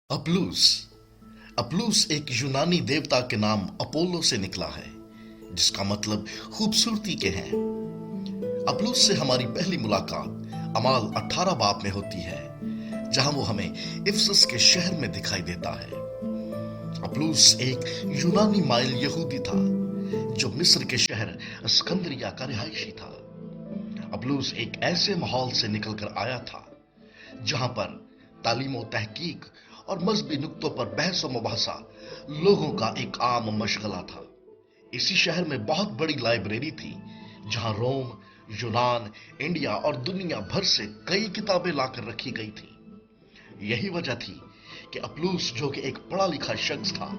अप्लूस अप्लूस एक यूनानी देवता के नाम अपोलो से निकला है, जिसका मतलब खूबसूरती के हैं। अप्लूस से हमारी पहली मुलाकात अमाल 18 बाब में होती है, जहां वो हमें इफसस के शहर में दिखाई देता है। अप्लूस एक यूनानी माइल यहूदी था, जो मिस्र के शहर अस्कंद्रिया का रिहायशी था। अप्लूस एक ऐसे माहौल से निकलकर आया था जहां पर तालीम तहकीक और मजहबी नुक्तों पर बहस व मुबाहसा लोगों का एक आम मशगला था। इसी शहर में बहुत बड़ी लाइब्रेरी थी, जहां रोम, यूनान, इंडिया और दुनिया भर से कई किताबें लाकर रखी गई थी। यही वजह थी कि अप्लूस, जो कि एक पढ़ा लिखा शख्स था,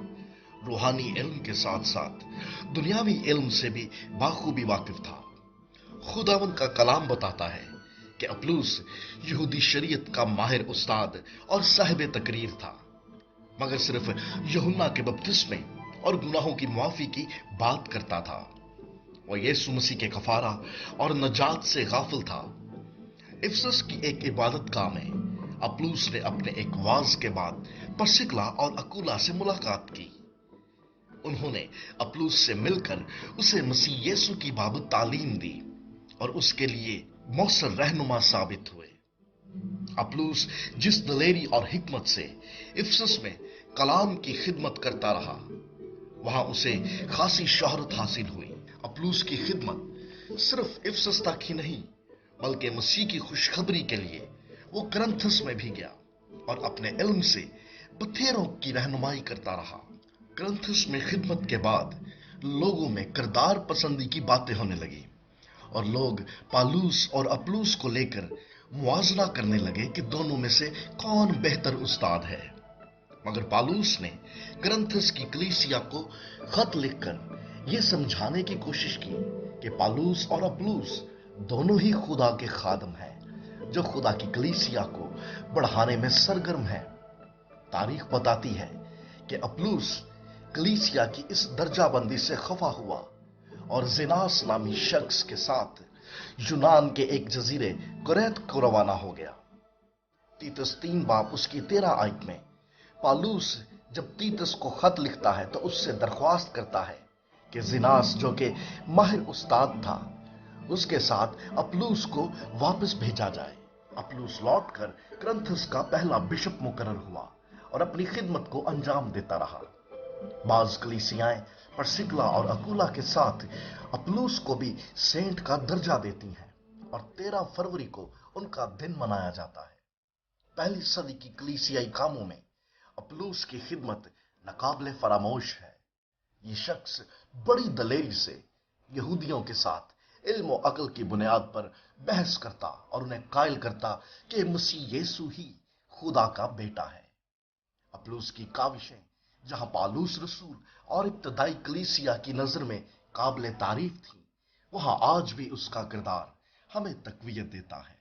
रूहानी इल्म के साथ साथ दुनियावी इल्म से भी बाखूबी वाकिफ था। खुदावंद का कलाम बताता है कि अप्लूस यहूदी शरीयत का माहिर उस्ताद और साहिब तकरीर था, मगर सिर्फ यूहन्ना के बपतिस्मे और गुनाहों की मुआफी की बात करता था। वह यीशु मसीह के कफारा और नजात से गाफिल था। इफसस की एक इबादत गाह में अप्लूस ने अपने एक वाज के बाद परसिकला और अकुला से मुलाकात की। उन्होंने अप्लूस से मिलकर उसे मसीह यीशु की बाबत तालीम दी और उसके लिए मौसर रहनुमा साबित हुए। अप्लूस जिस दलेरी और हिकमत से इफसस में कलाम की खिदमत करता रहा, वहां उसे खासी शोहरत हासिल हुई। अप्लूस की खिदमत सिर्फ इफसस तक ही नहीं, बल्कि मसीह की खुशखबरी के लिए वो करंथस में भी गया और अपने इल्म से बथेरों की रहनुमाई करता रहा। करंथस में खिदमत के बाद लोगों में किरदार पसंदी की बातें होने लगी और लोग पालूस और अप्लूस को लेकर मुआवजा करने लगे कि दोनों में से कौन बेहतर उस्ताद है। मगर पालूस ने करंथस की कलीसिया को खत लिखकर यह समझाने की कोशिश की कि पालूस और अप्लूस दोनों ही खुदा के खादम हैं, जो खुदा की कलीसिया को बढ़ाने में सरगर्म है। तारीख बताती है कि अप्लूस कलीसिया की इस दर्जाबंदी से खफा हुआ और जिनास नामी शख्स के साथ यूनान के एक जजीरे कुरैत को रवाना हो गया। तीतस 3 बाब उसकी 13 आयत में पालूस जब तीतस को खत लिखता है तो उससे दरख्वास्त करता है कि जिनास, जो कि माहिर उस्ताद था, उसके साथ अप्लूस को वापस भेजा जाए। अप्लूस लौटकर करंथस का पहला बिशप मुकर्रर हुआ और अपनी खिदमत को अंजाम देता रहा। बाज कलीसियाएं परसिकला और अकुला के साथ अप्लूस को भी सेंट का दर्जा देती हैं और 13 फरवरी को उनका दिन मनाया जाता है। पहली सदी की कलीसियाई कामों में अप्लूस की खिदमत नाकाबिले फरामोश है। ये शख्स बड़ी दलेरी से यहूदियों के साथ इल्म और अकल की बुनियाद पर बहस करता और उन्हें कायल करता कि मसीह यीशु ही खुदा का बेटा है। अप्लूस की काविशें जहां पालूस रसूल और इब्तदाई कलीसिया की नजर में काबिले तारीफ थी, वहां आज भी उसका किरदार हमें तकवीयत देता है।